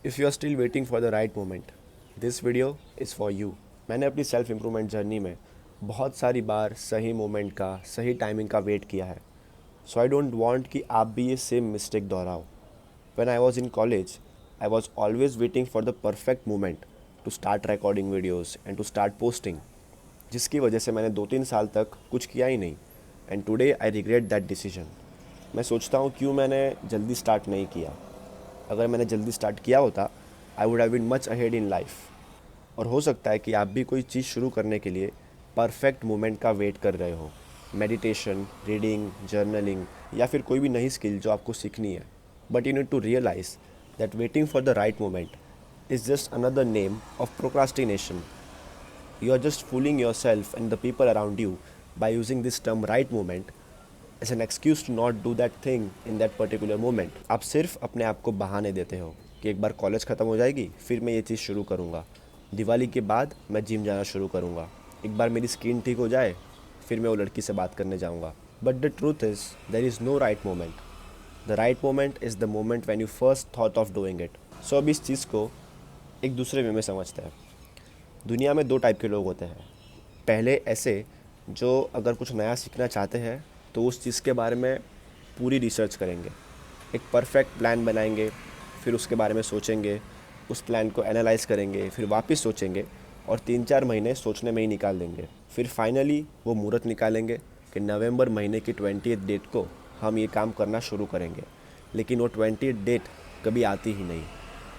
If you are still waiting for the right moment, this video is for you. मैंने अपनी self improvement journey में बहुत सारी बार सही मोमेंट का, सही टाइमिंग का वेट किया है। सो आई डोंट वांट कि आप भी ये सेम मिस्टेक दोहराओ। When I was in college, I was always waiting for the perfect moment to start recording videos and to start posting, जिसकी वजह से मैंने 2-3 साल तक कुछ किया ही नहीं। And today I regret that decision. मैं सोचता हूँ क्यों मैंने जल्दी स्टार्ट नहीं किया। अगर मैंने जल्दी स्टार्ट किया होता, I would have been much ahead in life. और हो सकता है कि आप भी कोई चीज़ शुरू करने के लिए परफेक्ट मोमेंट का वेट कर रहे हो। मेडिटेशन, रीडिंग, जर्नलिंग या फिर कोई भी नई स्किल जो आपको सीखनी है। But you need to realise that waiting for the right moment is just another name of procrastination. You are just fooling yourself and the people around you by using this term right moment as an excuse to not do that thing in that particular moment. आप सिर्फ अपने आप को बहाने देते हो कि एक बार कॉलेज ख़त्म हो जाएगी फिर मैं ये चीज़ शुरू करूँगा, दिवाली के बाद मैं जिम जाना शुरू करूँगा, एक बार मेरी स्किन ठीक हो जाए फिर मैं वो लड़की से बात करने जाऊँगा. But the truth is there is no right moment. The right moment is the moment when you first thought of doing it. So अब इस चीज़ को एक दूसरे वे में समझते हैं. दुनिया में दो टाइप के लोग होते हैं. पहले ऐसे जो अगर कुछ नया सीखना चाहते हैं तो उस चीज़ के बारे में पूरी रिसर्च करेंगे, एक परफेक्ट प्लान बनाएंगे, फिर उसके बारे में सोचेंगे, उस प्लान को एनालाइज करेंगे, फिर वापस सोचेंगे और 3-4 महीने सोचने में ही निकाल देंगे. फिर फाइनली वो मुहूर्त निकालेंगे कि नवंबर महीने की 20th डेट को हम ये काम करना शुरू करेंगे. लेकिन वो 20th डेट कभी आती ही नहीं.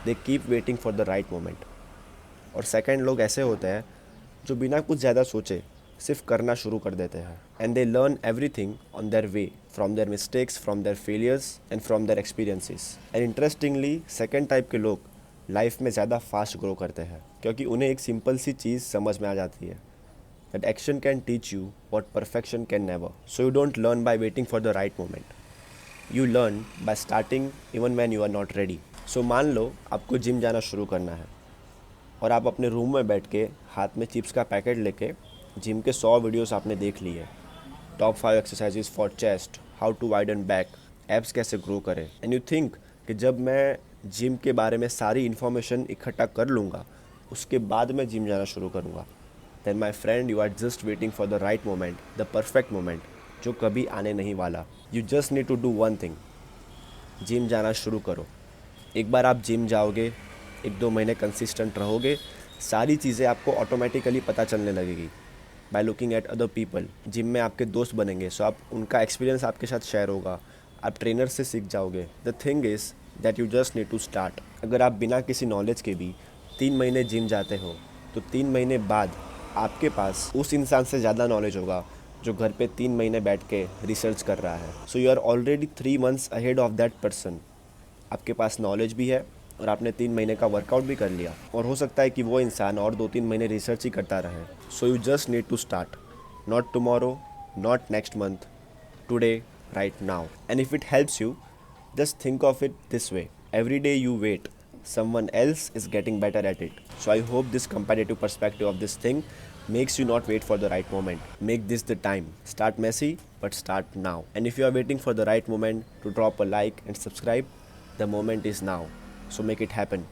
They keep waiting for the right moment. और सेकंड लोग ऐसे होते हैं जो बिना कुछ ज़्यादा सोचे सिर्फ करना शुरू कर देते हैं. And they learn everything on their way, from their mistakes, from their failures and from their experiences. And interestingly second type के लोग लाइफ में ज़्यादा फास्ट ग्रो करते हैं क्योंकि उन्हें एक सिंपल सी चीज़ समझ में आ जाती है, that action can teach you what perfection can never. So you don't learn by waiting for the right moment, you learn by starting even when you are not ready. So मान लो आपको gym जाना शुरू करना है और आप अपने रूम में बैठ के हाथ में चिप्स का पैकेट लेके जिम के 100 वीडियोस आपने देख लिए. Top 5 exercises for chest, how to widen back, abs कैसे ग्रो करें. एंड यू थिंक कि जब मैं जिम के बारे में सारी इन्फॉर्मेशन इकट्ठा कर लूँगा उसके बाद मैं जिम जाना शुरू करूँगा. Then my friend, you are just waiting for the right moment, the perfect moment जो कभी आने नहीं वाला. You just need to do one thing, gym जाना शुरू करो. एक बार आप जिम जाओगे, 1-2 महीने कंसिस्टेंट रहोगे, सारी चीज़ें आपको ऑटोमेटिकली पता चलने लगेगी. By looking at other people, gym में आपके दोस्त बनेंगे, सो आप उनका एक्सपीरियंस आपके साथ शेयर होगा, आप ट्रेनर से सीख जाओगे. The thing is that you just need to start. अगर आप बिना किसी नॉलेज के भी 3 महीने जिम जाते हो तो 3 महीने बाद आपके पास उस इंसान से ज़्यादा नॉलेज होगा जो घर पे 3 महीने बैठ के रिसर्च कर रहा है. So you are already 3 months ahead of that person. आपके पास नॉलेज भी है और आपने 3 महीने का वर्कआउट भी कर लिया. और हो सकता है कि वो इंसान और 2-3 महीने रिसर्च ही करता रहे. So you just need to start, not tomorrow, not next month, today, right now. And if it helps you, just think of it this way, every day you wait, someone else is getting better at it. So I hope this competitive perspective of this thing makes you not wait for the right moment. Make this the time. Start messy, but start now. And if you are waiting for the right moment to drop a like and subscribe, the moment is now. So make it happen.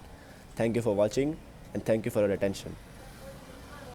Thank you for watching and thank you for your attention.